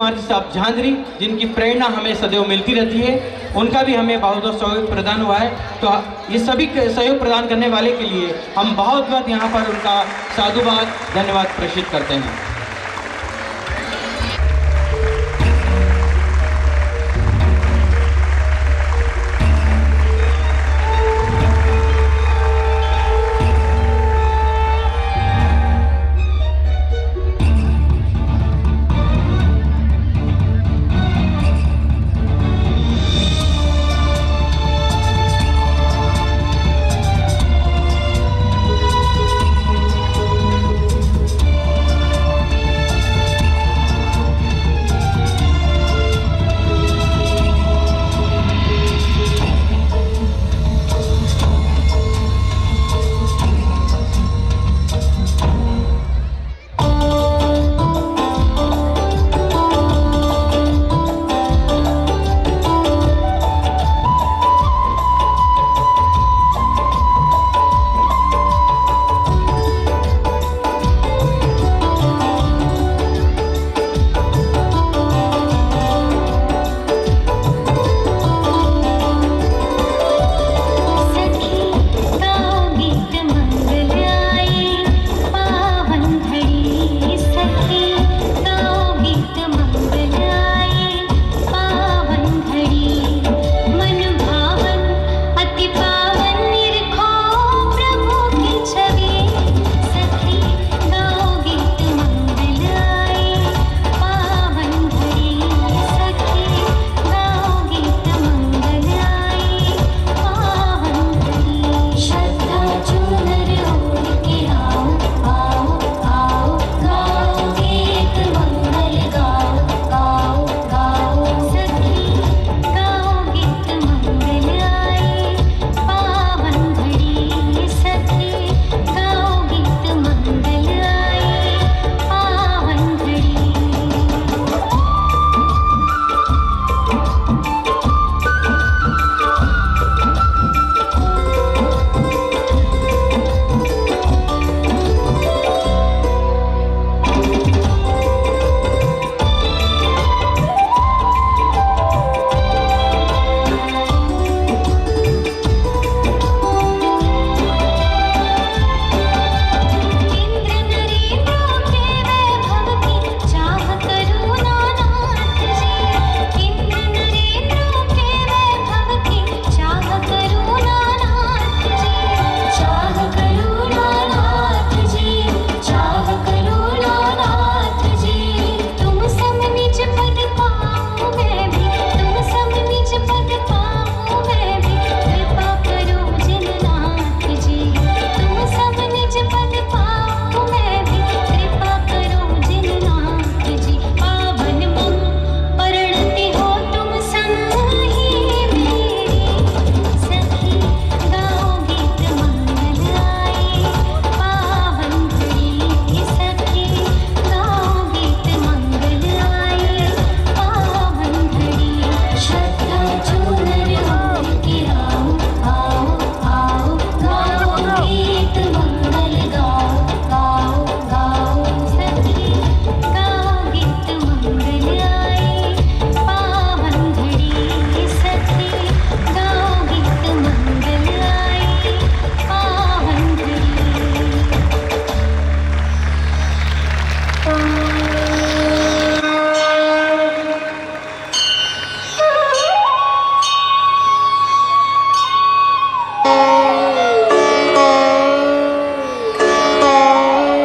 कुमार साहब झांझरी, जिनकी प्रेरणा हमें सदैव मिलती रहती है, उनका भी हमें बहुत बहुत सहयोग प्रदान हुआ है। तो ये सभी सहयोग प्रदान करने वाले के लिए हम बहुत बहुत यहाँ पर उनका साधुवाद धन्यवाद प्रेषित करते हैं।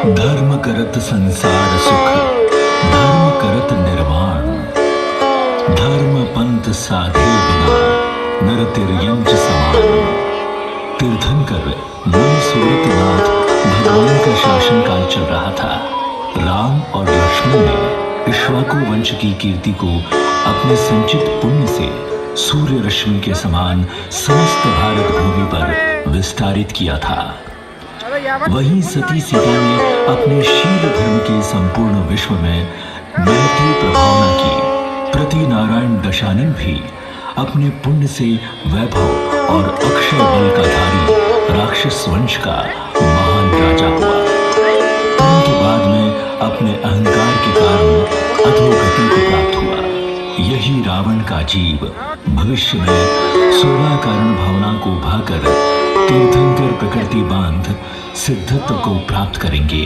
धर्म करत संसार सुख, धर्म करत निर्वाण, धर्म पंथ साधे बिना नर तिर्यंच समान। तीर्थंकर मुनि सूरतनाथ भगवान का शासन काल चल रहा था। राम और लक्ष्मण ने इक्ष्वाकु वंश की कीर्ति को अपने संचित पुण्य से सूर्य रश्मि के समान समस्त भारत भूमि पर विस्तारित किया था। वहीं सती सीता ने अपने शील धर्म के संपूर्ण विश्व में महती प्रभावना की। प्रति नारायण दशानन भी अपने पुण्य से वैभव और अक्षय बल का धारी राक्षस वंश का महान राजा हुआ, परंतु बाद में अपने अहंकार के कारण अधोगति को प्राप्त हुआ। यही रावण का जीव भविष्य में 16 कारण भावना को भाकर तीर्थंकर प्रकृति बांध सिद्धत्व को प्राप्त करेंगे।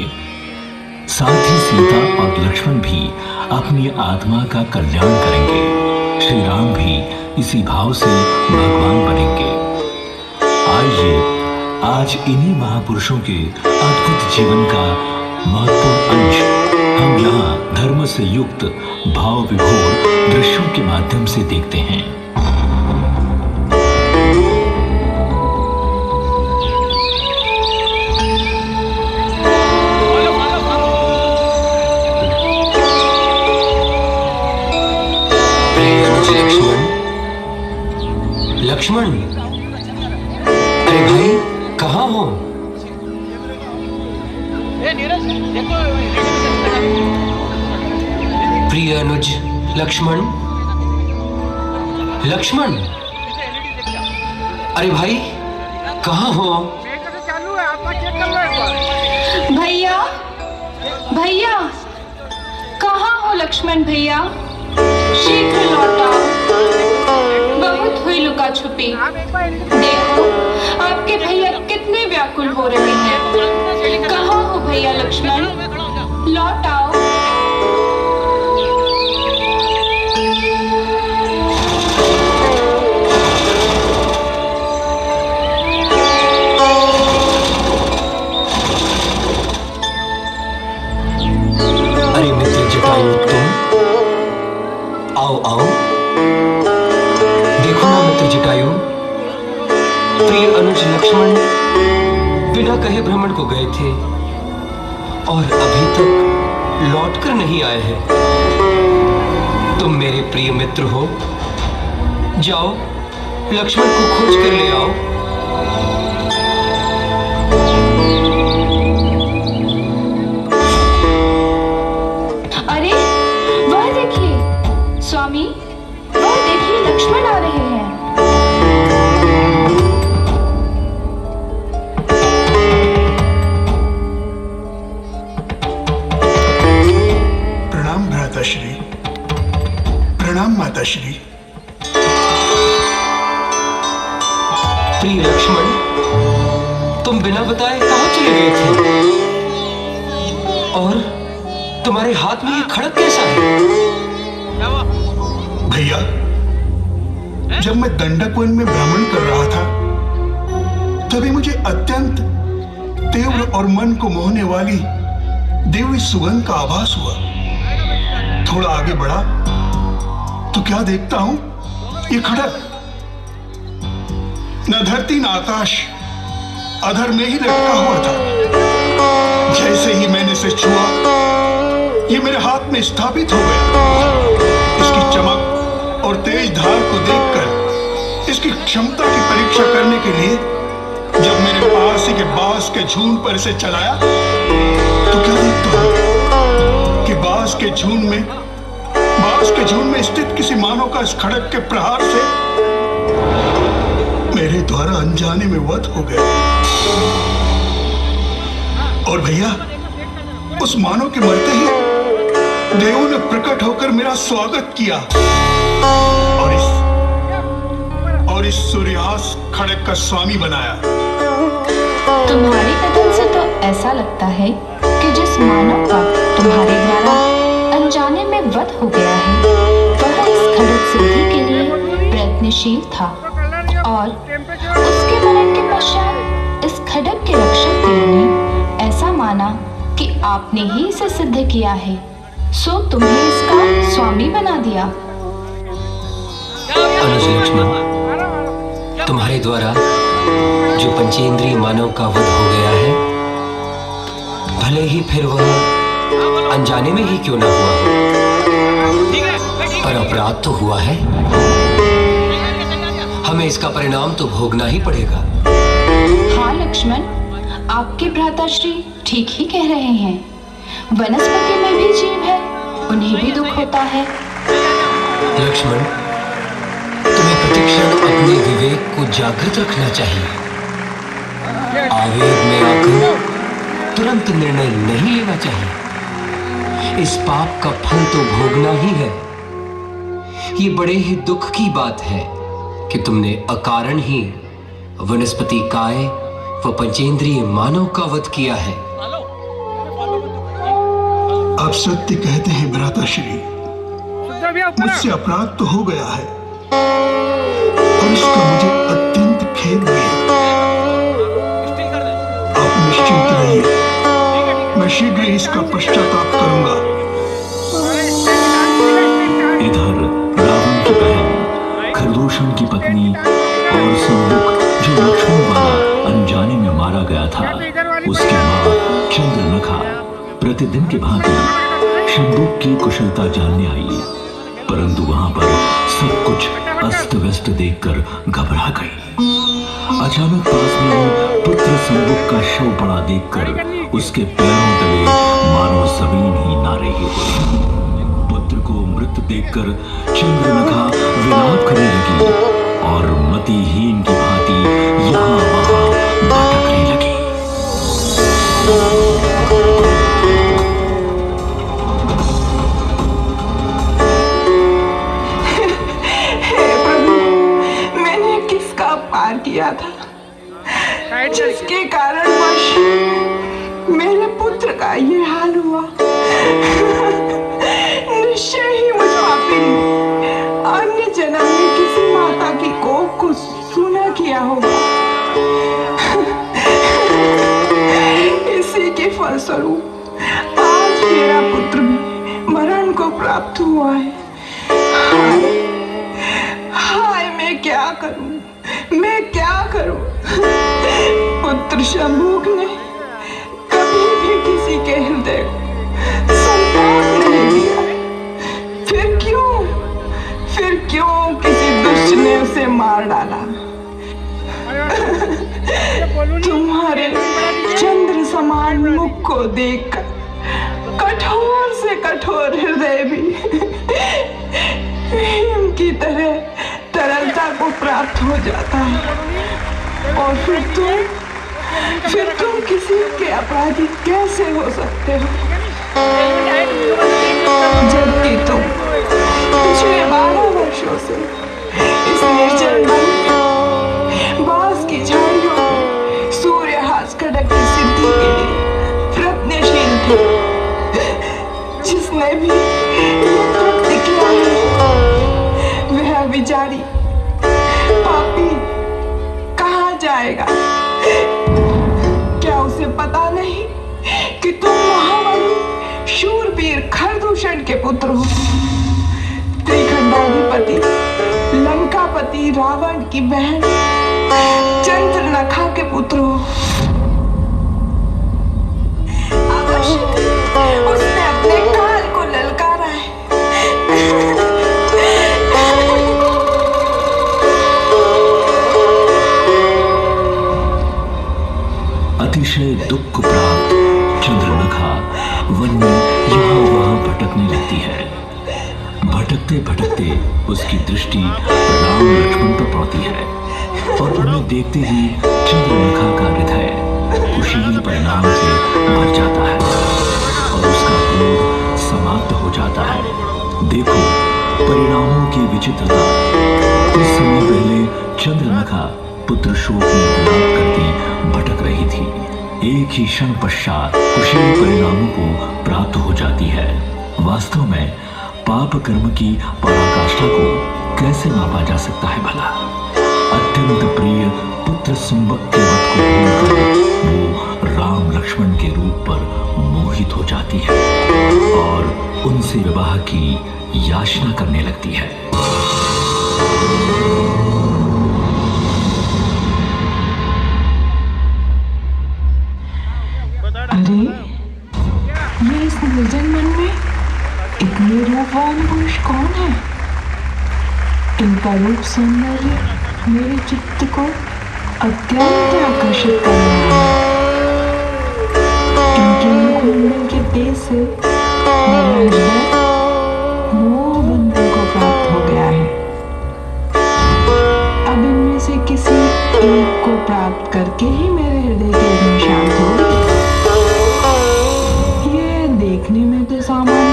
साथ ही सीता और लक्ष्मण भी अपनी आत्मा का कल्याण करेंगे। श्री राम भी इसी भाव से भगवान बनेंगे। आइए आज इन्हीं महापुरुषों के अद्भुत जीवन का महत्वपूर्ण अंश हम यहाँ धर्म से युक्त भाव विभोर दृश्यों के माध्यम से देखते हैं। लक्ष्मण, अरे भाई कहाँ हो? प्रिय अनुज लक्ष्मण, लक्ष्मण, अरे भाई कहाँ हो? भैया, भैया, कहाँ हो लक्ष्मण भैया? शीघ्र लौटा, बहुत हुई लुका छुपी। देखो आपके भैया कितने व्याकुल हो रहे हैं। कहाँ हो भैया लक्ष्मण? लौट आओ। अरे मित्र जटायु, तुम आओ आओ। देखो ना मित्र जटायु, प्रिय अनुज लक्ष्मण बिना कहे भ्रमण को गए थे और अभी तक लौटकर नहीं आए हैं। तुम मेरे प्रिय मित्र हो, जाओ लक्ष्मण को खोज कर ले आओ। अरे वह देखिए स्वामी, वह देखिए लक्ष्मण आ रहे हैं। प्रणाम भ्राताश्री, प्रणाम माताश्री। प्रिय लक्ष्मण, तुम बिना बताए कहाँ चले गए थे? और तुम्हारे हाथ में ये खड़ग कैसा है? भैया, जब मैं दंडक वन में भ्रमण कर रहा था तभी मुझे अत्यंत तीव्र और मन को मोहने वाली दिव्य सुगंध का आभास हुआ। थोड़ा आगे बढ़ा तो क्या देखता हूं, ये खड़ग न धरती न आकाश, अधर में ही लटका हुआ था। जैसे ही मैंने इसे छुआ, ये मेरे हाथ में स्थापित हो गया। इसकी चमक और तेज धार को देखकर इसकी क्षमता की परीक्षा करने के लिए जब मेरे पास ही के बांस के झुंड पर इसे चलाया तो क्या देखता हूं कि बांस के झुंड में स्थित किसी मानव का इस खड़ग के प्रहार से मेरे द्वारा अनजाने में वध हो गया। और भैया, उस मानव के मरते ही देवों ने प्रकट होकर मेरा स्वागत किया और इस सूर्यास्त खड़ग का स्वामी बनाया। तुम्हारी कथन से तो ऐसा लगता है कि जिस मानव का तुम्हारे द्वारा अनजाने में वध हो गया है वह इस खड़ग सिद्धि के लिए प्रयत्नशील था और उसके मरण के पश्चात इस खड़ग के रक्षक देव ने ऐसा माना कि आपने ही इसे सिद्ध किया है, सो तुम्हें इसका स्वामी बना दिया। अनुज लक्ष्मण, तुम्हारे द्वारा जो पंचेंद्रिय मानव का वध हो गया है, भले ही फिर वह अनजाने में ही क्यों ना हुआ हो, पर अपराध तो हुआ है। हमें इसका परिणाम तो भोगना ही पड़ेगा। हाँ लक्ष्मण, आपके भ्राताश्री ठीक ही कह रहे हैं। वनस्पति में भी जीव है, उन्हें भी दुख होता है। लक्ष्मण, तुम्हें प्रतिक्षण अपने विवेक को जागृत रखना चाहिए। आवेग में आकर तुरंत निर्णय नहीं लेना चाहिए। इस पाप का फल तो भोगना ही है। ये बड़े ही दुख की बात है कि तुमने अकारण ही वनस्पति काय व पंचेंद्रिय मानव का वध किया है। आप सत्य कहते हैं भ्राताश्री, मुझसे अपराध तो हो गया है और इसका मुझे अत्यंत खेद भी है। आप निश्चिंत रहिए, मैं शीघ्र ही इसका पश्चाताप करूंगा। इधर रावण की बहन, खरदूषण की पत्नी और सम्मुख जो लक्ष्मण द्वारा अनजाने में मारा गया था, उसकी मां चंद्रनखा प्रतिदिन की भांति शंभुक की कुशलता जानने आई, परंतु वहां पर सब कुछ अस्त व्यस्त देखकर घबरा गई। अचानक पास में पुत्र शंभुक का शव पड़ा देखकर उसके पैरों तले मानो जमीन ही ना रही हो। पुत्र को मृत देखकर चंद्रनखा विलाप करने लगी और मतिहीन की भांति यहाँ वहां भटकने लगी। पार किया था जिसके कारण मेरे पुत्र का ये हाल हुआ। निश्चय ही मुझ पापी ने अन्य जन्म में किसी माता की कोख को सुना किया होगा। इसी के फलस्वरूप आज मेरा पुत्र मरण को प्राप्त हुआ है। हाय मैं क्या करूं, मैं क्या करूं? पुत्र शंभुक ने कभी भी किसी के हृदय को संताप नहीं दिया। फिर क्यों किसी दुष्ट ने उसे मार डाला? तुम्हारे चंद्र समान मुख को देखकर कठोर से कठोर हृदय भी भीम की तरह तरलता को प्राप्त हो जाता है। और फिर तुम किसी के अपराधी कैसे हो सकते हो, जबकि तुम पिछले 12 वर्षों से इस निर्जल वन में बांस की झाड़ियों में सूर्यहास खड़क की सिद्धि के लिए प्रयत्नशील थे। जिसने भी ये कृत्य किया है वह विचारी पापी कहाँ जाएगा? क्या उसे पता नहीं कि तुम महाबली शूरवीर खरदूषण के पुत्र हो, त्रिखंडाधिपति लंकापति रावण की बहन चंद्रनखा के पुत्र हो। अवश्य उसने अपने काल को ललकारा है। अतिशय दुख प्राप्त चंद्रनखा वन में यहाँ वहां भटकने लगती है। भटकते भटकते उसकी दृष्टि राम लक्ष्मण पर पड़ती है और उन्हें देखते ही चंद्रनखा का हृदय कुशील परिणाम से भर जाता है और उसका क्रोध समाप्त हो जाता है। देखो परिणामों की विचित्रता। कुछ समय पहले चंद्रनखा पुत्र शोक में विलाप करती भटक रही थी, एक ही क्षण पश्चात कुशील परिणामों को प्राप्त हो जाती है। वास्तव में पाप कर्म की पराकाष्ठा को कैसे मापा जा सकता है भला? अत्यंत प्रिय पुत्र सुंबक के वध को भूलकर वो राम लक्ष्मण के रूप पर मोहित हो जाती है और उनसे विवाह की याचना करने लगती है। अरे ये इस निर्जन मन में इतने रूपवान पुरुष कौन है? इनका रूप सौंदर्य मेरे चित्त को अत्यंत आकर्षित कर रहा है। इनके मुखमंडल के तेज से मेरा हृदय मोह बंधन को प्राप्त हो गया है। अब इनमें से किसी एक को प्राप्त करके ही मेरे हृदय की अग्नि शांत होगी। ये देखने में तो सामान्य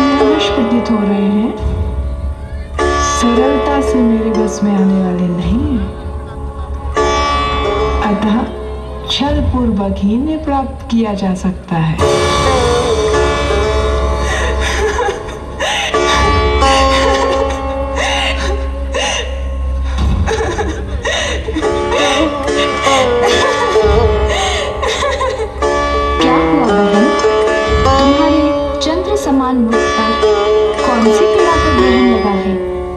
सरलता से मेरे बस में आने वाले नहीं हैं। अतः छल पूर्वक ही इन्हें प्राप्त किया जा सकता है। क्या हुआ बहन? तुम्हारे चंद्र समान मुख पर कौन सी पीड़ा का ग्रहण लगा है,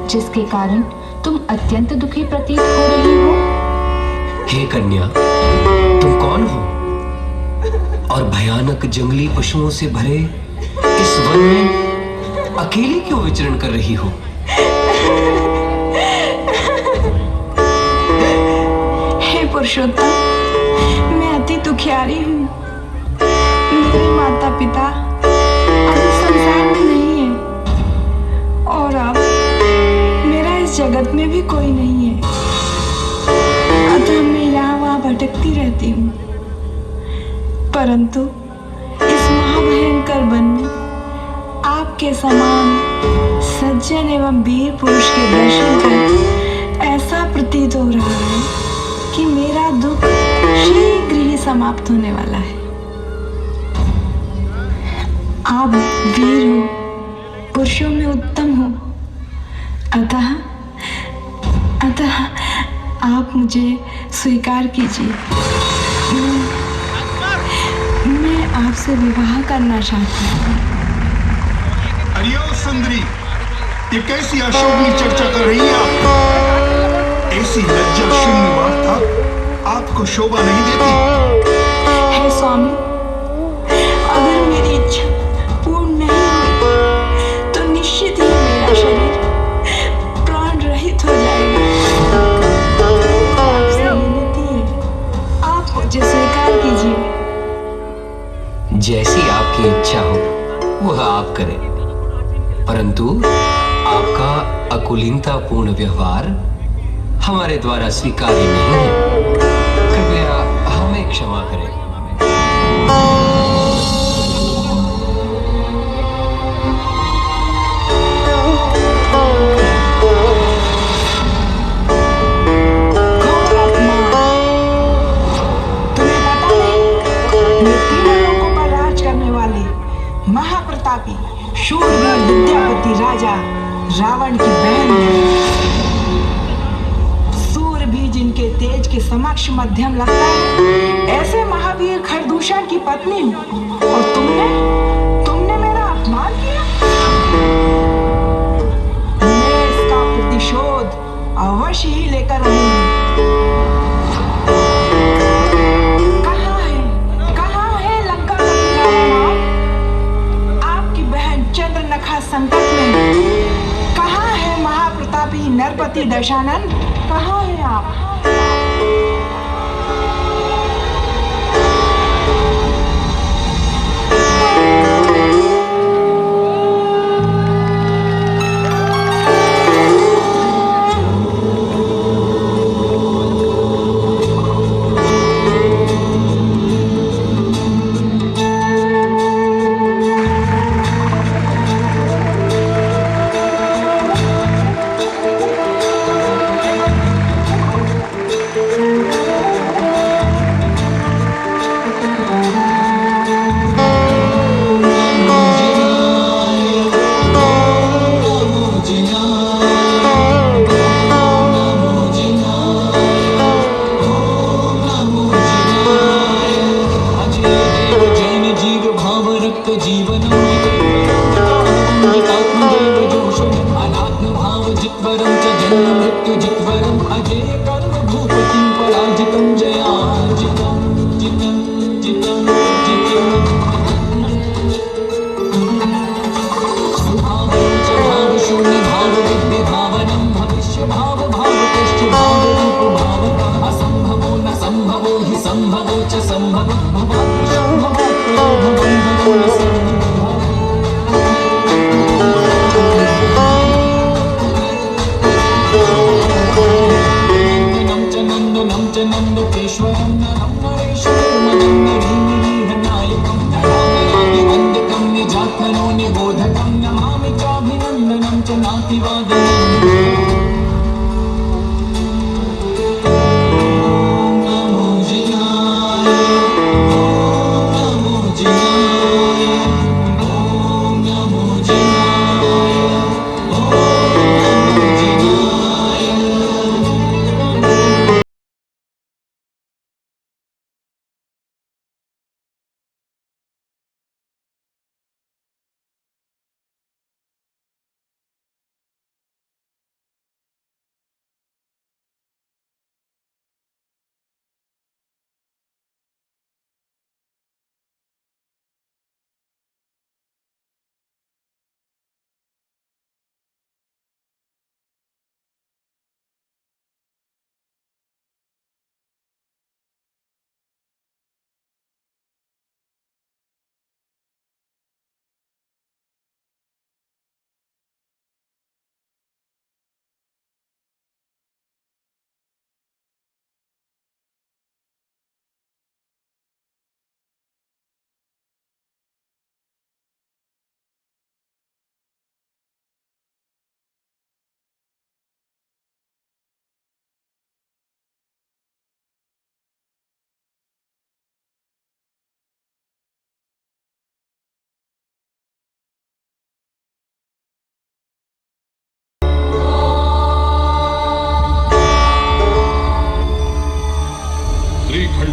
जिसके कारण तुम अत्यंत दुखी प्रतीत हो रही हो? हे कन्या, तुम कौन हो और भयानक जंगली पशुओं से भरे इस वन में अकेली क्यों विचरण कर रही हो? हे पुरुषोत्तम, मैं अति दुखियारी हूँ। मेरे माता पिता अब इस संसार में नहीं है और अब मेरा इस जगत में भी कोई नहीं है। अतः मैं यहाँ वहाँ भटकती रहती हूँ। परंतु इस महाभयंकर वन में आपके समान सज्जन एवं वीर पुरुष के दर्शन कर ऐसा प्रतीत हो रहा है कि मेरा दुख शीघ्र ही समाप्त होने वाला है। आप वीर हो, पुरुषों में उत्तम हो, अतः आप मुझे स्वीकार कीजिए। मैं आपसे विवाह करना चाहती हूँ। अरे ओ सुंदरी, ये कैसी अशोभनीय चर्चा कर रही हैं आप? ऐसी लज्जा शून्य वार्ता आपको शोभा नहीं देती। हे स्वामी, अगर मेरी इच्छा पूर्ण नहीं हुई तो निश्चित ही मेरा शरीर प्राण रहित हो जाएगा। आपसे विनती है, आप मुझे स्वीकार कीजिए। जैसी आपकी इच्छा हो वह आप करें, परंतु आपका अकुलीनतापूर्ण व्यवहार हमारे द्वारा स्वीकार्य नहीं है। कृपया हमें क्षमा करें। घोर अपमान। तुम्हें पता नहीं, ये तीनों लोगों पर राज करने वाले महाप्रतापी शूरवीर विद्यापति राजा रावण की बहन है। सूर्य भी जिनके तेज के समक्ष मध्यम लगता है, ऐसे महावीर खरदूषण की पत्नी हूँ और तुमने मेरा अपमान किया। मैं इसका प्रतिशोध अवश्य ही लेकर आऊंगी। कहाँ है लंका का रावण? आपकी बहन चंद्रनखा संकट में। कहाँ है महाप्रतापी नरपति दशानन? कहाँ है आप?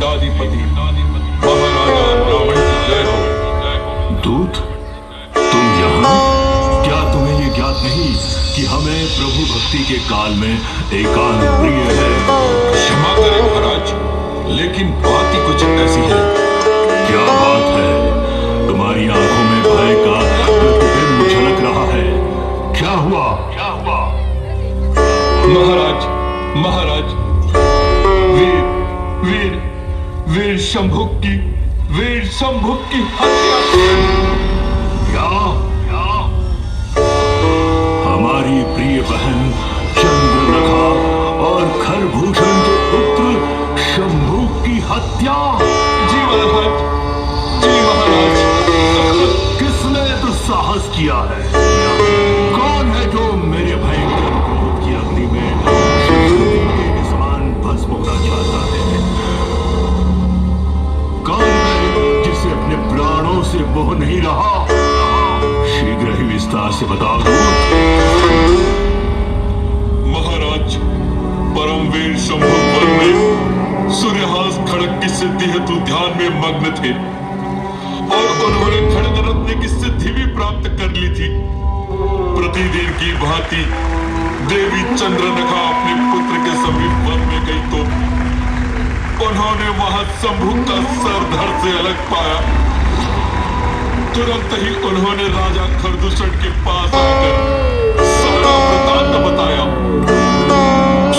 दंडाधिपति महाराजा रावण की जय हो। दूत, तुम यहाँ? क्या तुम्हें ये ज्ञात नहीं कि हमें प्रभु भक्ति के काल में एकांत प्रिय है? क्षमा करें महाराज, लेकिन बात ही कुछ ऐसी है। क्या बात है? तुम्हारी आंखों में भय का प्रतिबिंब झलक रहा है। क्या हुआ? महाराज, वीर शंभुक की हत्या। क्या? हमारी प्रिय बहन चंद्रनखा और खरभूषण के पुत्र शंभु की हत्या? जी महाराज। किसने दुस्साहस किया है? कौन है जो मेरे भयंकर क्रोध की अग्नि में शिवजी के समान भस्म होना चाहता है? कौन है जिसे अपने प्राणों से मोह नहीं रहा? शीघ्र ही विस्तार से बताओ। महाराज, परमवीर शंभु वन में सूर्यहास खड़ग की सिद्धि हेतु ध्यान में मग्न थे और उन्होंने खड़ग रत्न की सिद्धि भी प्राप्त कर ली थी। प्रतिदिन की भांति देवी चंद्रनखा अपने पुत्र के समीप वन में गई तो उन्होंने वहां शंभु का सर धड़ से अलग पाया। तुरंत ही उन्होंने राजा खरदूषण के पास आकर सारा वृतांत बताया।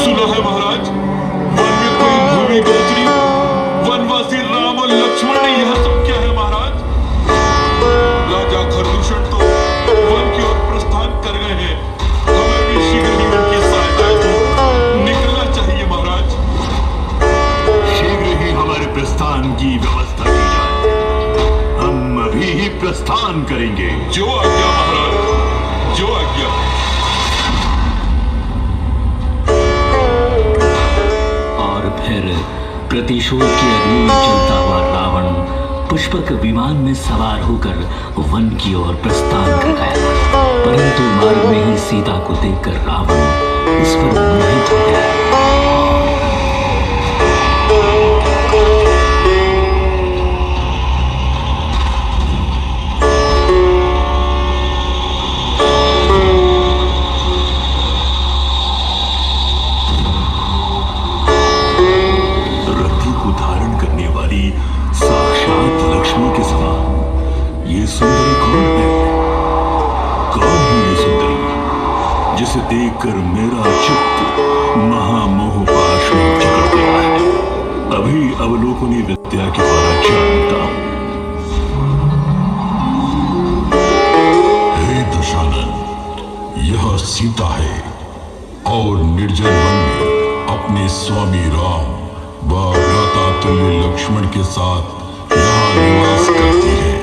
सुना है महाराज, वन में कोई भूमि गोचरी वनवासी राम और लक्ष्मण ने यह सब किया है। महाराज, राजा खरदूषण तो वन की ओर प्रस्थान कर गए हैं। हमें भी शीघ्र ही उनकी सहायता हेतु निकलना चाहिए। महाराज, शीघ्र ही हमारे प्रस्थान की व्यवस्था की जाए। हम अभी ही प्रस्थान करेंगे। जो आज्ञा महाराज, जो आज्ञा। और फिर प्रतिशोध की अग्नि में चलता हुआ रावण पुष्पक विमान में सवार होकर वन की ओर प्रस्थान कर गया। परंतु मार्ग में ही सीता को देखकर रावण उस पर मोहित हो गया। साक्षात लक्ष्मी के समान ये सुंदरी कौन है? कौन है ये सुंदरी जिसे देखकर मेरा चित्त महामोह पाश में जकड़ गया है? अभी अवलोकनी विद्या के द्वारा जानता हूं। हे दशानन, यह सीता है और निर्जन वन में अपने स्वामी राम व भ्राता तुल्य लक्ष्मण के साथ यहाँ निवास करती है।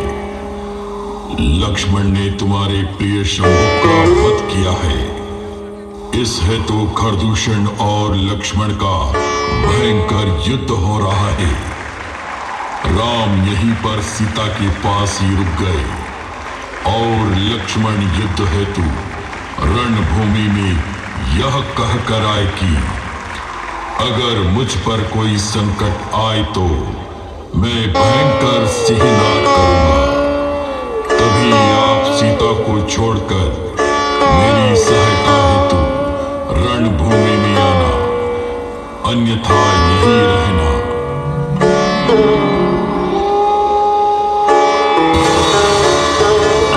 लक्ष्मण ने तुम्हारे प्रिय शंभु का वध किया है। इस हेतु खरदूषण और लक्ष्मण का भयंकर युद्ध हो रहा है। राम यहीं पर सीता के पास ही रुक गए और लक्ष्मण युद्ध हेतु रणभूमि में यह कहकर आए कि अगर मुझ पर कोई संकट आए तो मैं भयंकर सिंहनाद करूंगा। तभी आप सीता को छोड़कर मेरी सहायता हेतु रणभूमि में आना, अन्यथा यहीं रहना।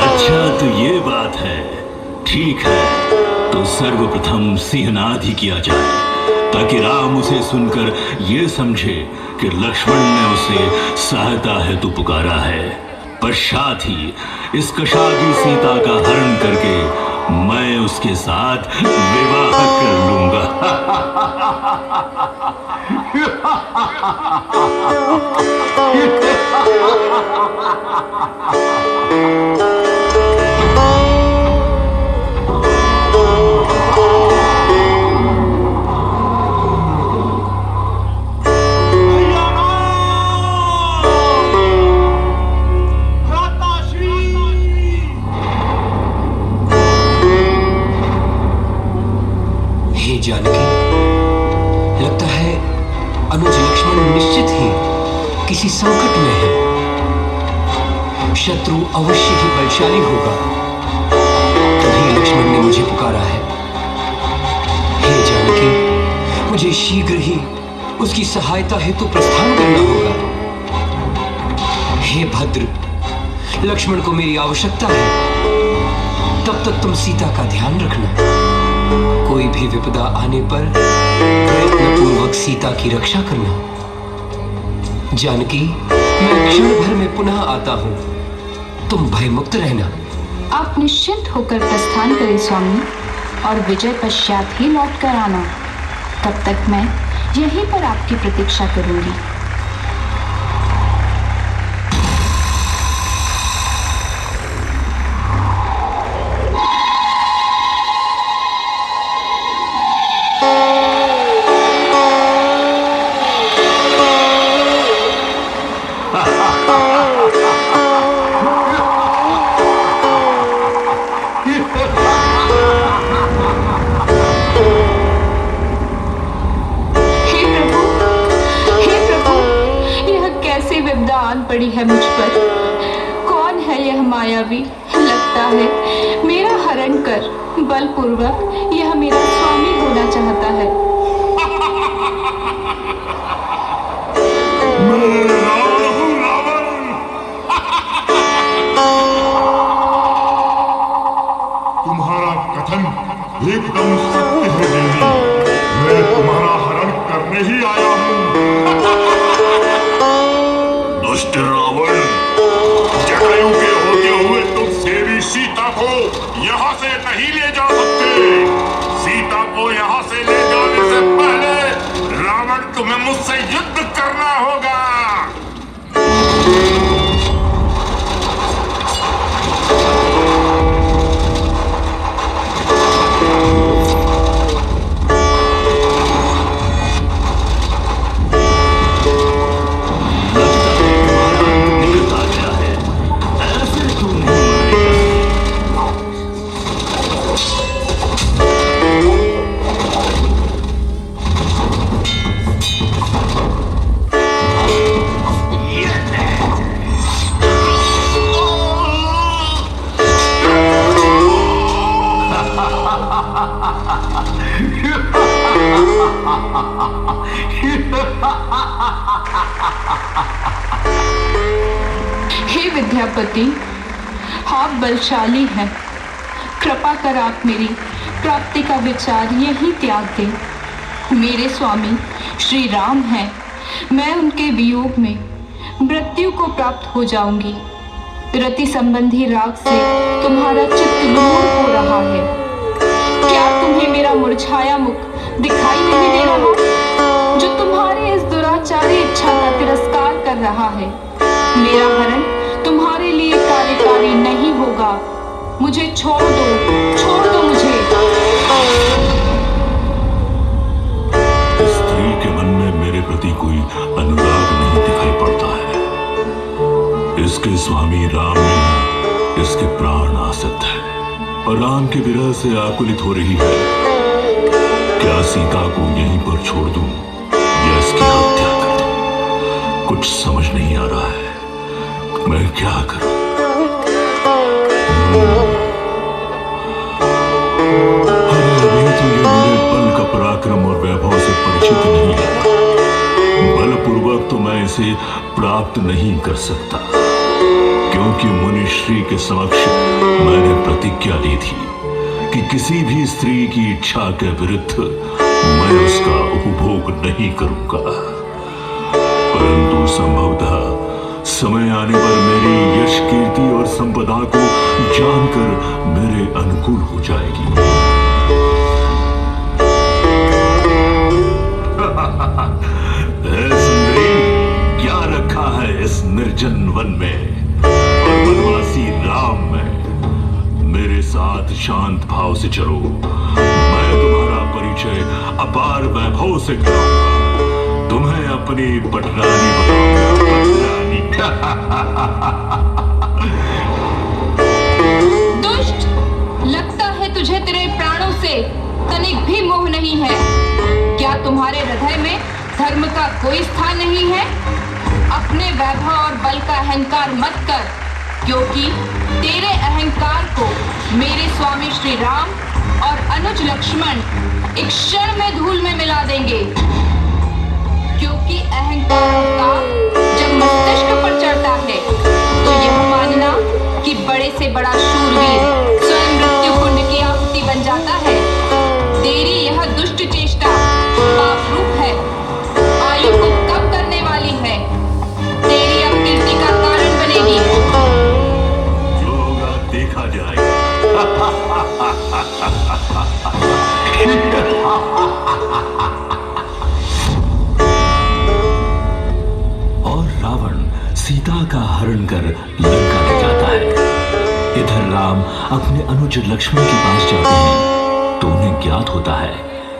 अच्छा, तो ये बात है। ठीक है, तो सर्वप्रथम सिंहनाद ही किया जाए ताकि राम उसे सुनकर ये समझे कि लक्ष्मण ने उसे सहायता हेतु पुकारा है। पश्चात ही इस कशागी सीता का हरण करके मैं उसके साथ विवाह कर लूंगा। जानकी, लगता है अनुज लक्ष्मण निश्चित ही किसी संकट में है। शत्रु अवश्य ही बलशाली होगा, तभी लक्ष्मण ने मुझे पुकारा है। हे जानकी, मुझे शीघ्र ही उसकी सहायता हेतु प्रस्थान करना होगा। हे भद्र, लक्ष्मण को मेरी आवश्यकता है, तब तक तुम सीता का ध्यान रखना। कोई भी विपदा आने पर प्रयत्नपूर्वक सीता की रक्षा करना। जानकी, मैं क्षण भर में पुनः आता हूं, तुम भयमुक्त रहना। आप निश्चिंत होकर प्रस्थान करें स्वामी, और विजय पश्चात ही लौट कर आना। तब तक मैं यहीं पर आपकी प्रतीक्षा करूंगी। पड़ी है मुझ पर। कौन है यह मायावी? लगता है मेरा हरण कर बलपूर्वक यह मेरा स्वामी होना चाहता है। मैं रावण हूँ, रावण। तुम्हारा कथन एकदम सत्य है देवी। मैं तुम्हारा हरण करने ही आया हूँ। दुष्ट रावण, जटायु के होते हुए तुम देवी सीता को यहाँ से नहीं ले जा सकते। सीता को यहाँ से ले जाने से पहले रावण तुम्हें मुझसे युद्ध करना होगा। हे विद्यापति, आप बलशाली हैं। कृपा कर आप मेरी प्राप्ति का विचार यहीं त्याग दें। मेरे स्वामी श्री राम हैं। मैं उनके वियोग में मृत्यु को प्राप्त हो जाऊंगी। रति संबंधी राग से तुम्हारा चित्त विमूढ़ हो रहा है। क्या तुम्हें मेरा मुरझाया मुख दिखाई नहीं दे रहा, जो तुम्हारे इस दुराचारी इच्छा का तिरस्कार कर रहा है? मेरा हरण तुम्हारे लिए कार्यकारी नहीं होगा। मुझे छोड़ दो मुझे। स्त्री के मन में मेरे प्रति कोई अनुराग नहीं दिखाई पड़ता है। इसके स्वामी राम में इसके प्राण आसक्त है और राम के विरह से आकुलित हो रही है। क्या सीता को यहीं पर छोड़ दूं या इसकी हत्या कर दूं? कुछ समझ नहीं आ रहा है। मैं क्या करूं? अभी तो ये मेरे बल का पराक्रम और वैभव से परिचित नहीं है। बलपूर्वक तो मैं इसे प्राप्त नहीं कर सकता, क्योंकि मुनिश्री के समक्ष मैंने प्रतिज्ञा ली थी कि किसी भी स्त्री की इच्छा के विरुद्ध मैं उसका उपभोग नहीं करूंगा। परंतु संभवतः समय आने पर मेरी यश, कीर्ति और संपदा को जानकर मेरे अनुकूल हो जाएगी। सुंदरी, क्या रखा है इस निर्जन वन में और वनवासी राम में? मेरे साथ शांत भाव से चलो। मैं तुम्हारा परिचय अपार वैभव से कराऊंगा। तुम्हें अपनी पटरानी बनाऊंगा, पटरानी। दुष्ट, लगता है तुझे तेरे प्राणों से तनिक भी मोह नहीं है। क्या तुम्हारे हृदय में धर्म का कोई स्थान नहीं है? अपने वैभव और बल का अहंकार मत कर, क्योंकि तेरे अहंकार को मेरे स्वामी श्री राम और अनुज लक्ष्मण एक क्षण में धूल में मिला देंगे। क्योंकि अहंकार का जब मस्तिष्क पर चढ़ता है तो यह मानना कि बड़े से बड़ा शूरवीर स्वयं मृत्यु कुंड की आहुति बन जाता है। तेरी यह दुष्ट चेष्टा पाप रूप है, आयु को कम करने वाली है, तेरी अपकीर्ति का कारण बनेगी। जो होगा देखा जाएगा। और रावण सीता का हरण कर लंका ले जाता है। इधर राम अपने अनुज लक्ष्मण के पास जाते हैं तो उन्हें ज्ञात होता है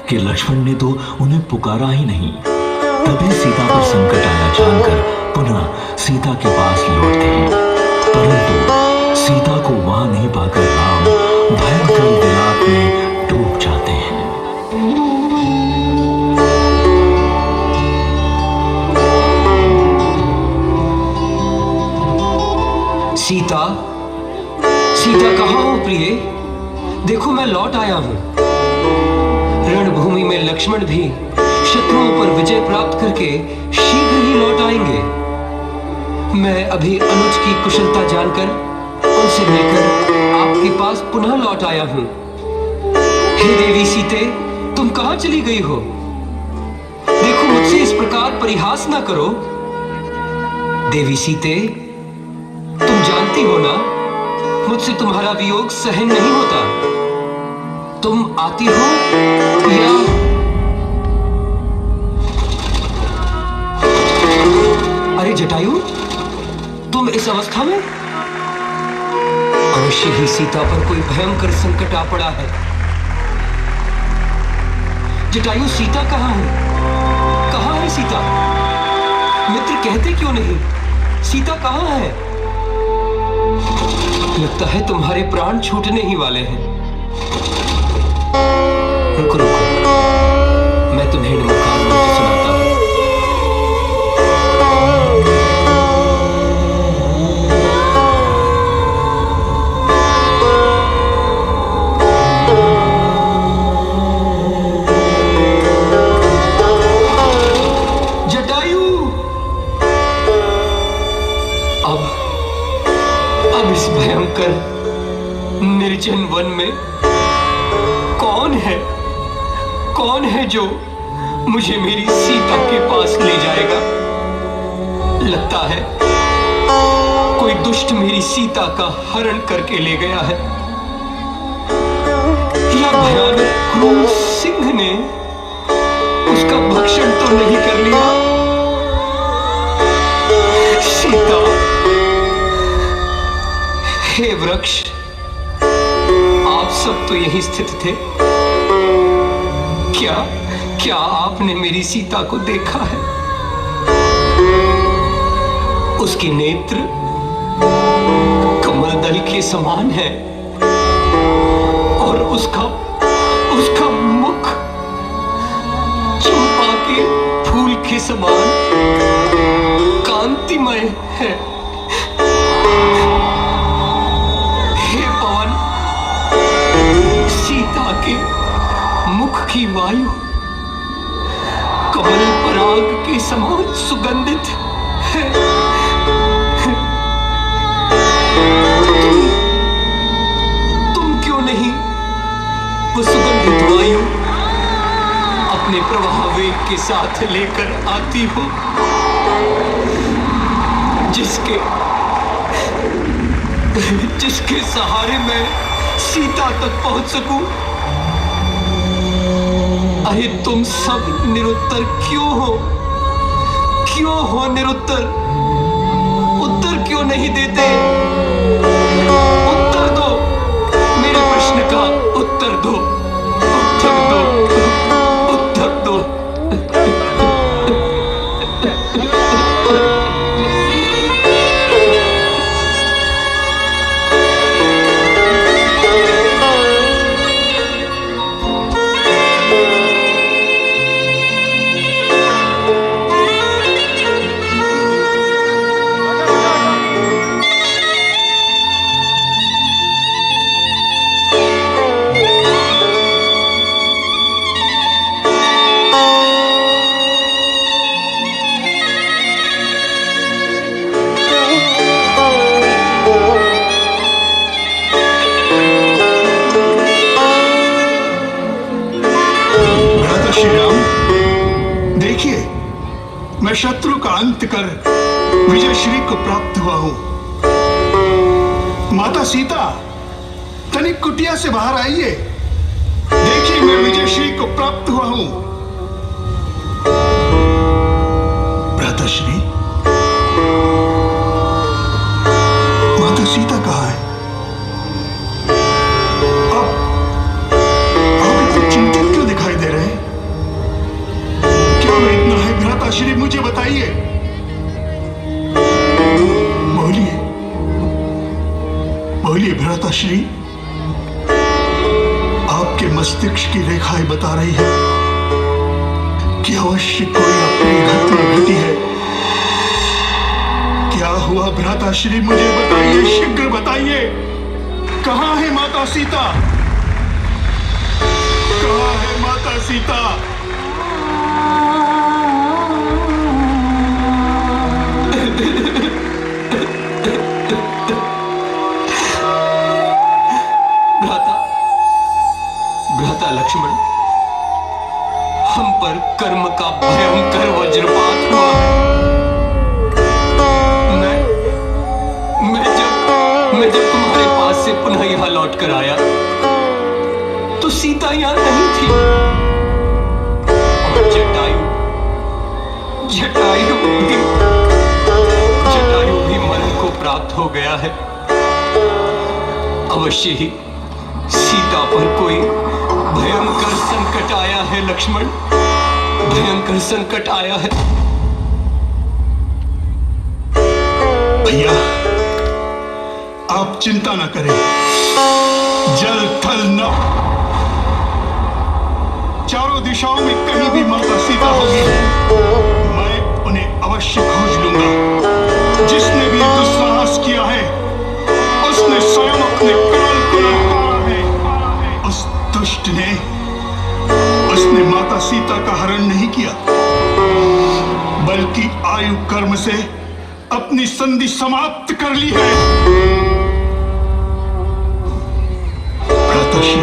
कि लक्ष्मण ने तो उन्हें पुकारा ही नहीं। तभी सीता पर संकट आया जानकर पुनः सीता के पास लौटते हैं, परंतु सीता को वहां नहीं पाकर राम भयंकर विलाप में डूब जाते हैं। सीता, सीता कहाँ हो प्रिय? देखो मैं लौट आया हूं। रणभूमि में लक्ष्मण भी शत्रुओं पर विजय प्राप्त करके शीघ्र ही लौट आएंगे। मैं अभी अनुज की कुशलता जानकर उनसे मिलकर आपके पास पुनः लौट आया हूं। हे देवी सीते, तुम कहां चली गई हो? देखो मुझसे इस प्रकार परिहास ना करो। देवी सीते, तुम जानती हो ना मुझसे तुम्हारा वियोग सहन नहीं होता। तुम आती हो या अरे जटायु, तुम इस अवस्था में? अवश्य ही सीता पर कोई भयंकर संकट आ पड़ा है। जटायु, सीता कहां है? कहां है सीता? मित्र कहते क्यों नहीं? सीता कहां है? लगता है तुम्हारे प्राण छूटने ही वाले हैं। रुको रुको, मैं तुम्हें नमकार मंत्र सुनाता हूं। जटायु, अब इस भयंकर निर्जन वन में कौन है जो मुझे मेरी सीता के पास ले जाएगा? लगता है कोई दुष्ट मेरी सीता का हरण करके ले गया है, या भयानक क्रूर सिंह ने उसका भक्षण तो नहीं कर लिया? सीता, हे वृक्ष, आप सब तो यहीं स्थित थे। क्या आपने मेरी सीता को देखा है? उसके नेत्र कमल दल के समान है और उसका मुख चंपा के फूल के समान कांतिमय है। हे पवन, सीता के मुख की वायु कमल पराग के समान सुगंधित है। तुम क्यों नहीं वो सुगंधित वायु अपने प्रवाह वेग के साथ लेकर आती हो, जिसके सहारे मैं सीता तक पहुंच सकूं? अरे तुम सब निरुत्तर क्यों हो निरुत्तर? उत्तर क्यों नहीं देते? उत्तर दो, मेरे प्रश्न का उत्तर दो, उत्तर दो, उत्तर दो। श्री राम, देखिए, मैं शत्रु का अंत कर विजय श्री को प्राप्त हुआ हूं। माता सीता, तनिक कुटिया से बाहर आइए। देखिए, मैं विजय श्री को प्राप्त हुआ हूं। भ्राताश्री, माता सीता कहाँ है? आप इतने चिंतित क्यों दिखाई दे रहे हैं? क्या वेदना है भ्राताश्री, मुझे बताइए। बोलिए, बोलिए भ्राताश्री। आपके मस्तिष्क की रेखाएं बता रही है कि अवश्य कोई अप्रिय घटना घटी है। क्या हुआ भ्राताश्री, मुझे बताइए, शीघ्र बताइए। कहां है माता सीता? कहां है माता सीता? भ्राता लक्ष्मण, हम पर कर्म का भयंकर वज्रपात हुआ है। मैं जब तुम्हारे पास से पुनः यहां लौट कर आया तो सीता यहां नहीं थी, और जटायु भी मरण को प्राप्त हो गया है। अवश्य ही सीता पर कोई भयंकर संकट आया है लक्ष्मण, भयंकर संकट आया है। भैया, आप चिंता न करें। जल थल नभ, चारों दिशाओं में कहीं भी माता सीता होगी, मैं उन्हें अवश्य खोज लूंगा। जिसने भी दुस्साहस किया है उसने स्वयं अपने काल को ललकारा है। उस दुष्ट ने, उसने माता सीता का हरण नहीं किया, बल्कि आयु कर्म से अपनी संधि समाप्त कर ली है। भ्राताश्री,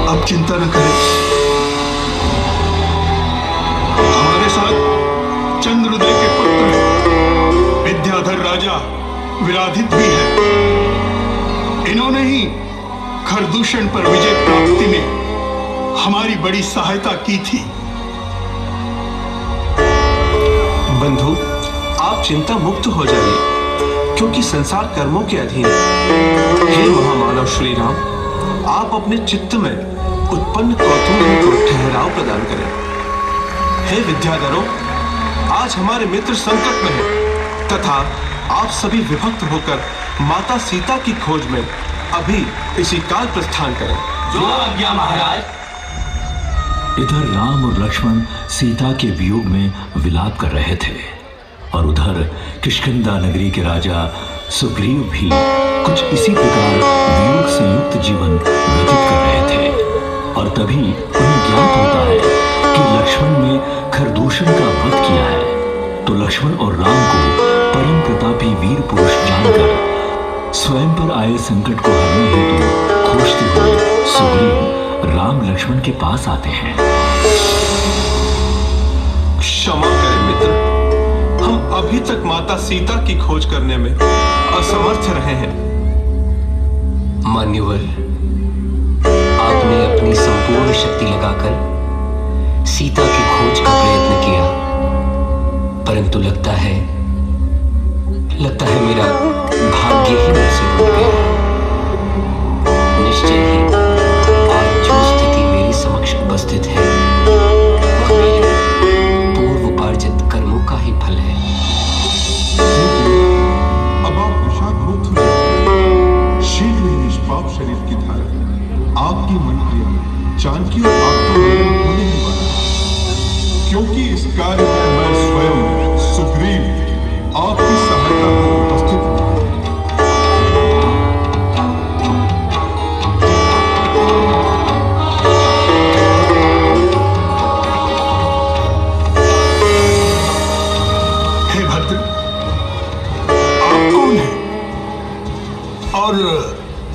अब चिंता न करें। हमारे साथ चंद्रोदय के पुत्र विद्याधर राजा विराधित भी है। इन्होंने ही खरदूषण पर विजय प्राप्ति में हमारी बड़ी सहायता की थी। बंधु, आप चिंता मुक्त हो जाइए, क्योंकि संसार कर्मों के अधीन। हे महामानव श्री राम, आप अपने चित्त में उत्पन्न कौतूहल को ठहराव प्रदान करें। हे विद्याधरों, आज हमारे मित्र संकट में हैं, तथा आप सभी विभक्त होकर माता सीता की खोज में अभी इसी काल प्रस्थान करें। जो आज्ञा महाराज। इधर राम और लक्ष्मण सीता के वियोग में विलाप कर रहे थे, और उधर किष्किंधा नगरी के राजा सुग्रीव भी कुछ इसी प्रकार वियोग से युक्त जीवन व्यतीत कर रहे थे। और तभी उन्हें ज्ञात होता है कि लक्ष्मण ने खरदूषण का वध किया है। तो लक्ष्मण और राम को परम प्रतापी वीर पुरुष जानकर स्वयं पर आए संकट को हरने हेतु खोजते हुए सुग्रीव राम लक्ष्मण के पास आते हैं। क्षमा करें मित्र, हम अभी तक माता सीता की खोज करने में असमर्थ रहे हैं। मान्यवर, आपने अपनी संपूर्ण शक्ति लगाकर सीता की खोज का प्रयत्न किया, परंतु लगता है मेरा भाग्य ही मुझसे रूठ गया। निश्चय ही आज जो स्थिति मेरे समक्ष उपस्थित है वह मेरे पूर्व उपार्जित कर्मों का ही फल है। अब आप विषाक्त हो जाइए। शीघ्र ही निष्पाप शरीर की धारा आपकी मन प्रिय जानकी और आपका मिलन होने ही वाला है, क्योंकि इस कार्य में मैं स्वयं सुग्रीव आपकी सहायता को उपस्थित हूं। हे भद्र, आप कौन हैं और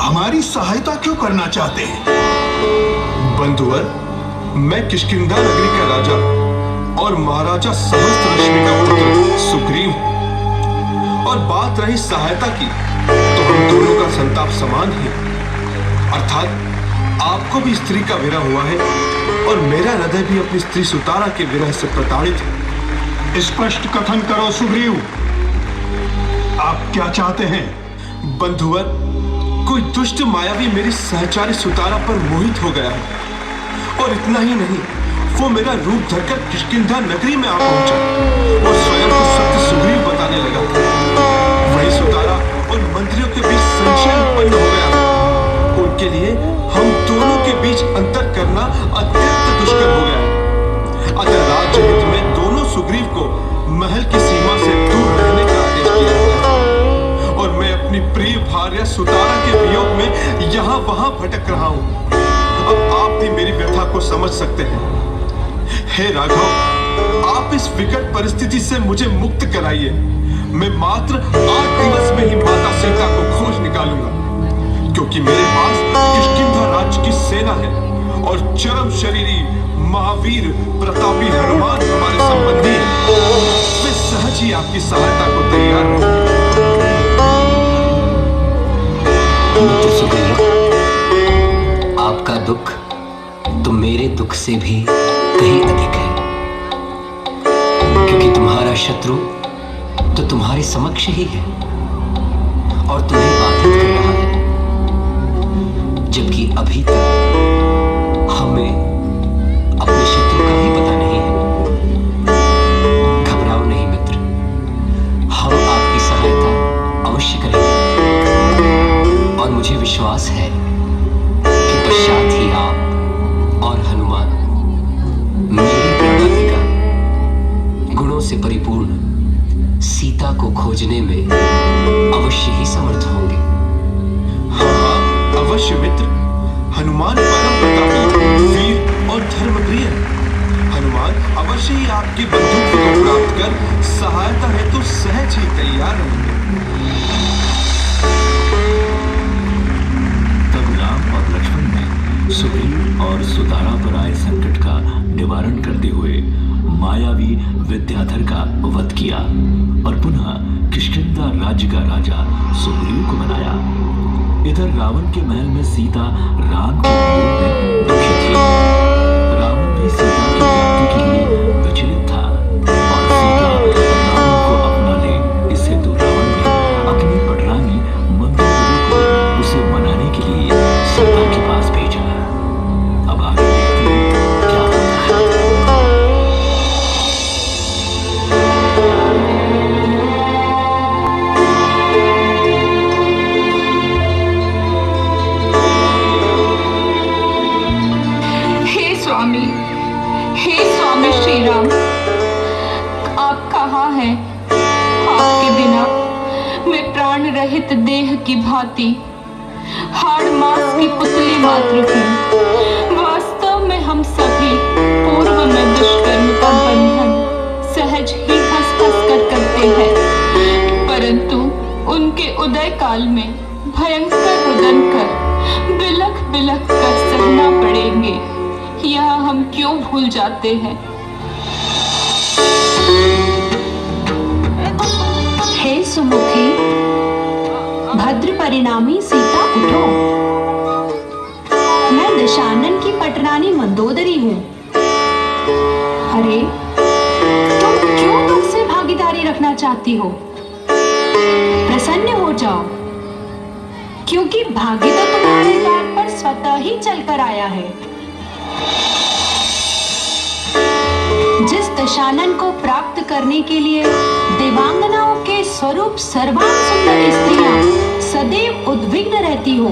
हमारी सहायता क्यों करना चाहते हैं? बंधुवर, मैं किष्किंधा नगरी का राजा और महाराजा सहस्त्ररश्मि का पुत्र सुग्रीव हूं। और बात रही सहायता की, तो हम दोनों का संताप समान है। अर्थात आपको भी स्त्री का विरह हुआ है और मेरा हृदय भी अपनी स्त्री सुतारा के विरह से प्रताड़ित है। स्पष्ट कथन करो सुग्रीव, आप क्या चाहते हैं? बंधुवर, कोई दुष्ट मायावी मेरी सहचारी सुतारा पर मोहित हो गया है, और इतना ही नहीं, वो मेरा रूप धरकर किष्किंधा नगरी में आ पहुंचा और स्वयं को सत्य सुग्रीव बताने लगा। वही सुतारा और मंत्रियों के बीच संशय उत्पन्न हो गया। उनके लिए हम दोनों के बीच अंतर करना अत्यंत दुष्कर हो गया। अतः राज्य हित में दोनों सुग्रीव को महल की सीमा से दूर रहने का आदेश दिया गया, और मैं अपनी प्रिय भार्या सुतारा के वियोग में यहाँ वहां भटक रहा हूं। अब आप भी मेरी व्यथा को समझ सकते हैं। हे राघव, आप इस विकट परिस्थिति से मुझे मुक्त कराइए। मैं मात्र 8 दिवस में ही माता सीता को खोज निकालूंगा, क्योंकि मेरे पास किष्किंधा राज्य की सेना है और चरम शरीरी महावीर प्रतापी हनुमान हमारे संबंधी हैं। मैं सहज ही आपकी सहायता को तैयार रहूंगी। सुग्रीव, आपका दुख तो मेरे दुख से भी कहीं अधिक है, क्योंकि तुम्हारा शत्रु तो तुम्हारे समक्ष ही है और तुम्हें बाधित कर रहा है, जबकि अभी तक हमें अपने शत्रु का ही पता नहीं है। घबराओ नहीं मित्र, हम आपकी सहायता अवश्य करेंगे, और मुझे विश्वास है कि पश्चात ही आप और हनुमान मेरी प्रेमाधिका गुणों से परिपूर्ण सीता को खोजने में अवश्य ही समर्थ होंगे। हाँ, अवश्य मित्र। हनुमान परम प्रतापी, वीर और धर्मप्रिय। हनुमान अवश्य ही आपके बंधुत्व को प्राप्त कर सहायता है तो सहज ही तैयार रहेंगे। तब राम और लक्ष्मण ने सुग्रीव और सुतारा पर आए संकट का निवारण करते हुए मायावी विद्याधर का वध किया और पुनः किष्किंधा राज्य का राजा सुग्रीव को बनाया। इधर रावण के महल में सीता राम के वियोग में दुखी थी। रावण भी सीता की प्राप्ति के लिए विचलित था, और सीता रावण को अपना ले इस हेतु रावण ने अपनी पटरानी मंदोदरी को उसे मनाने के लिए सीता के पास भेजा। अब आगे देखते हैं क्या होता है। हे स्वामी श्री राम, आप कहाँ हैं? आपके बिना मैं प्राण रहित देह की भांति हाड़ मांस की पुतली मात्र हूँ। वास्तव में हम सभी पूर्व में दुष्कर्म का बंधन सहज ही हंस हंस कर करते हैं, परंतु उनके उदय काल में भयंकर रुदन कर बिलख बिलख कर सहना पड़ेंगे। यह हम क्यों भूल जाते हैं? हे सुमुखी, भद्र परिणामी सीता उठो। मैं दशानन की पटरानी मंदोदरी हूँ। अरे, तुम क्यों दुख से भागीदारी रखना चाहती हो? प्रसन्न हो जाओ, क्योंकि भाग्य तो तुम्हारे द्वार पर स्वतः ही चलकर आया है। जिस दशानन को प्राप्त करने के लिए देवांगनाओं के स्वरूप सर्वांग सुंदर स्त्रियां सदैव उद्विग्न रहती हो,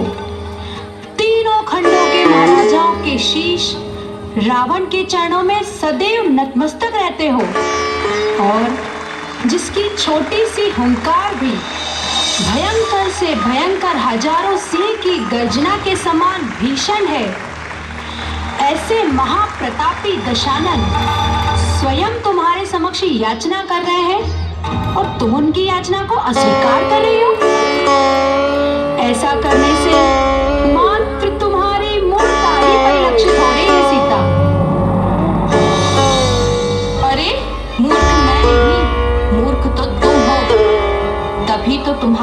तीनों खंडों के महाराजाओं के शीश रावण के चरणों में सदैव नतमस्तक रहते हो, और जिसकी छोटी सी हुंकार भी भयंकर से भयंकर हजारों सिंह की गर्जना के समान भीषण है, ऐसे महाप्रतापी दशानन स्वयं तुम्हारे समक्ष याचना कर रहे हैं और तुम उनकी याचना को अस्वीकार कर रही हो। ऐसा करने से मात्र तुम्हारी मूर्खता ही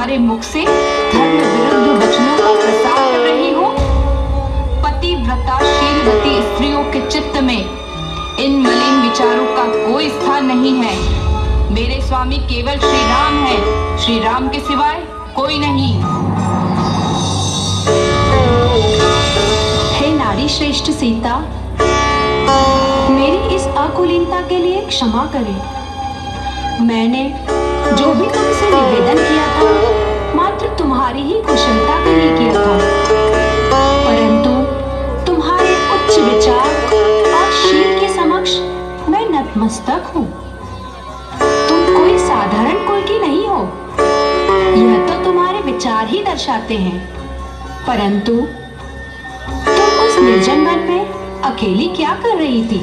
तुम्हारे मुख से धर्म विरुद्ध वचनों का प्रसार कर रही हो? पतिव्रता शीलवती स्त्रियों के चित्त में इन मलिन विचारों का कोई स्थान नहीं है। मेरे स्वामी केवल श्री राम है, श्री राम के सिवाय कोई नहीं। हे नारी श्रेष्ठ सीता, मेरी इस अकुलीनता के लिए क्षमा करें। मैंने जो भी तुमसे निवेदन किया था मात्र तुम्हारी ही कुशलता के लिए किया था, परंतु तुम्हारे उच्च विचार और शील के समक्ष मैं नतमस्तक हूँ। तुम कोई साधारण कुल की नहीं हो, यह तो तुम्हारे विचार ही दर्शाते हैं, परंतु तुम उस निर्जन वन में अकेली क्या कर रही थी?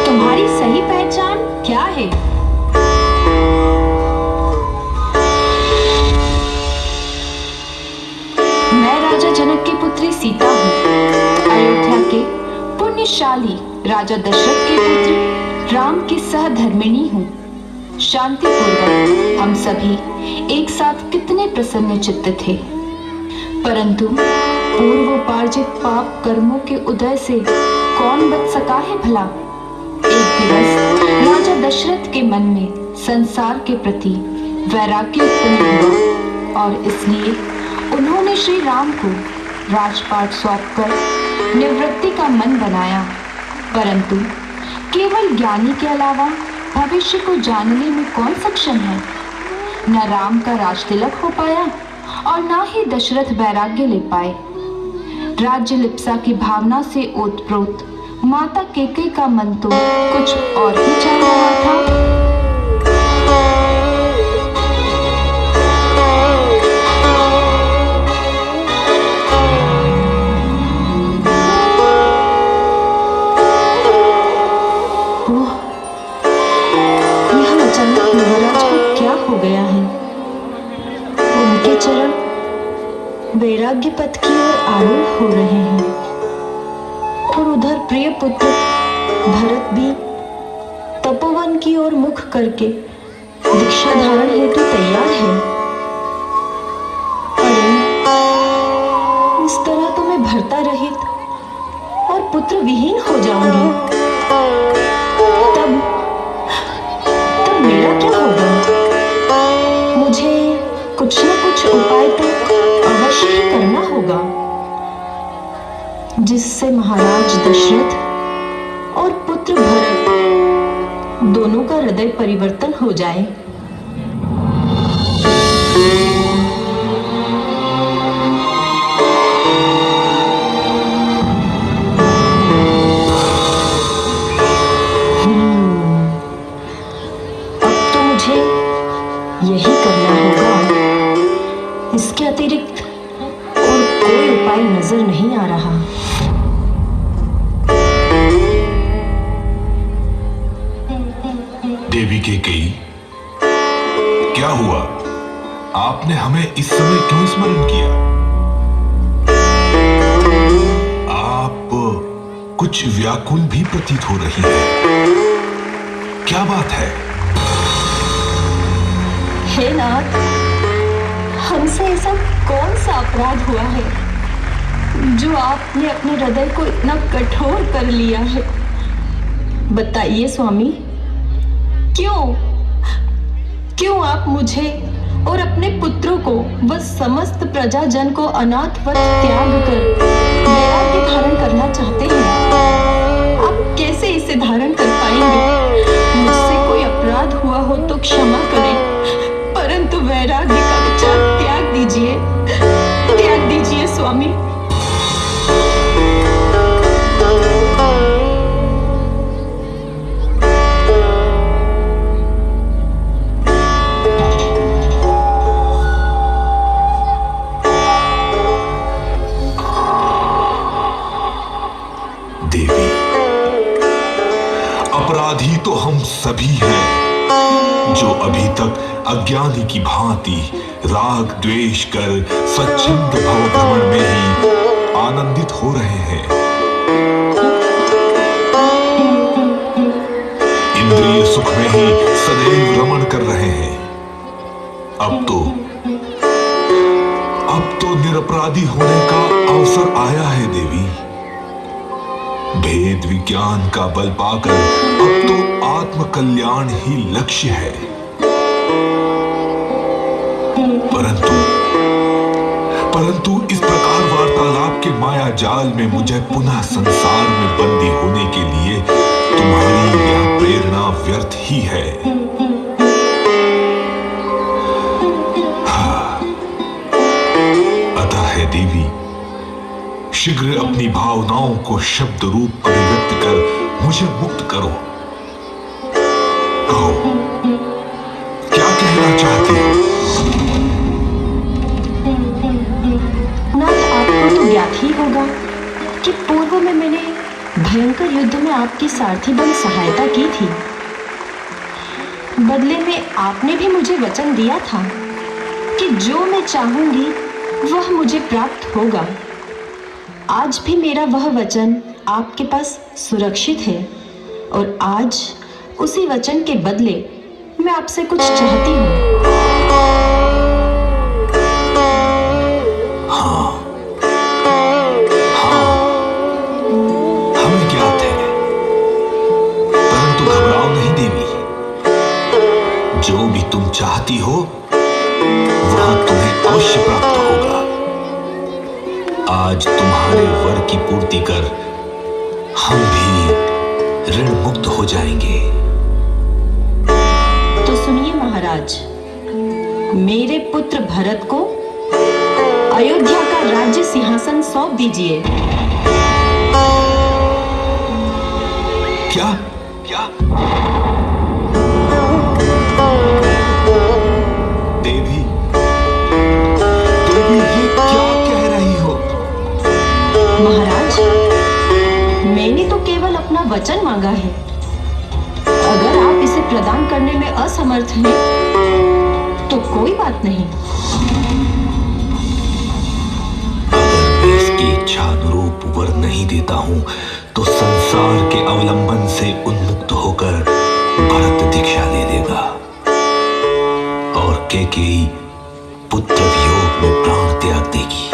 तुम्हारी सही पहचान क्या है? मैं राजा जनक की पुत्री सीता हूँ, अयोध्या के पुण्यशाली राजा दशरथ के पुत्र राम की सहधर्मिणी हूँ। शांति पूर्वक हम सभी एक साथ कितने प्रसन्न चित्त थे, परंतु पूर्वोपार्जित पाप कर्मों के उदय से कौन बच सका है भला? एक दिवस राजा दशरथ के मन में संसार के प्रति वैराग्य उत्पन्न हुआ और इसलिए उन्होंने श्री राम को राजपाट सौंपकर निवृत्ति का मन बनाया, परंतु केवल ज्ञानी के अलावा भविष्य को जानने में कौन सक्षम है? न राम का राजतिलक हो पाया और न ही दशरथ वैराग्य ले पाए। राज्य लिप्सा की भावना से ओतप्रोत माता केकई का मन तो कुछ और ही चल रहा था। यह अचानक महाराज को क्या हो गया है? उनके चरण वैराग्य पथ की ओर आरूढ़ हो रहे हैं और उधर प्रिय पुत्र भरत भी तपोवन की ओर मुख करके दीक्षा धारण हेतु तैयार है। अरे, इस तरह तो मैं भर्ता रहित और पुत्र विहीन हो जाऊंगी। तब मेरा क्या होगा? मुझे कुछ न कुछ उपाय तो अवश्य ही करना होगा, जिससे महाराज दशरथ और पुत्र भरत दोनों का हृदय परिवर्तन हो जाए। अब तो मुझे यही करना होगा, इसके अतिरिक्त और कोई उपाय नजर नहीं आ रहा। देवी केकई, क्या हुआ? आपने हमें इस समय क्यों स्मरण किया? आप कुछ व्याकुल भी प्रतीत हो रही हैं। क्या बात है? हे नाथ, हमसे ऐसा कौन सा अपराध हुआ है जो आपने अपने हृदय को इतना कठोर कर लिया है? बताइए स्वामी, क्यों आप मुझे और अपने पुत्रों को व समस्त प्रजाजन को अनाथवत त्याग कर वैराग्य धारण करना चाहते हैं? आप कैसे इसे धारण कर पाएंगे? मुझसे कोई अपराध हुआ हो तो क्षमा करें, परंतु वैराग्य का विचार त्याग दीजिए स्वामी। देवी, अपराधी तो हम सभी हैं जो अभी तक अज्ञानी की भांति राग द्वेष कर स्वच्छंद भव भ्रमण में ही आनंदित हो रहे हैं। इंद्रिय सुख में ही सदैव रमण कर रहे हैं। अब तो अब तो निरपराधी होने का अवसर आया है देवी। भेद विज्ञान का बल पाकर अब तो आत्म कल्याण ही लक्ष्य है। परंतु इस प्रकार वार्तालाप के माया जाल में मुझे पुनः संसार में बंदी होने के लिए तुम्हारी यह प्रेरणा व्यर्थ ही है। अतः है देवी, शीघ्र अपनी भावनाओं को शब्द रूप अभिव्यक्त कर मुझे मुक्त करो। कहो, क्या कहना चाहती हो? नाथ, आपको तो ज्ञात ही होगा कि पूर्व में मैंने भयंकर युद्ध में आपकी सारथी बन सहायता की थी। बदले में आपने भी मुझे वचन दिया था कि जो मैं चाहूंगी वह मुझे प्राप्त होगा। आज भी मेरा वह वचन आपके पास सुरक्षित है और आज उसी वचन के बदले मैं आपसे कुछ चाहती हूँ। जो भी तुम चाहती हो वह तुम्हें अवश्य प्राप्त होगा। आज तुम्हारे वर की पूर्ति कर हम भी ऋण मुक्त हो जाएंगे। तो सुनिए महाराज, मेरे पुत्र भरत को अयोध्या का राज्य सिंहासन सौंप दीजिए। क्या? देवी, ये क्या कह रही हो? महाराज, मैंने तो केवल अपना वचन मांगा है। अगर आप इसे प्रदान करने में असमर्थ हैं, तो कोई बात नहीं। अगर मैं इसकी इच्छा अनुरूप वर नहीं देता हूं, तो संसार के अवलंबन से उन्मुक्त होकर भरत दीक्षा ले लेगा और कैकेयी पुत्र वियोग में प्राण त्याग देगी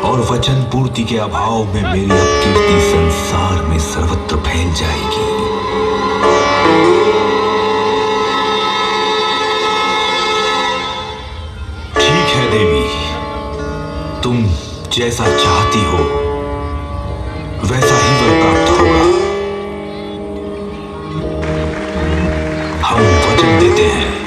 और वचन पूर्ति के अभाव में मेरी अपकीर्ति संसार में सर्वत्र फैल जाएगी। ठीक है देवी, तुम जैसा चाहती हो वैसा ही वर प्राप्त होगा। हम वचन देते हैं।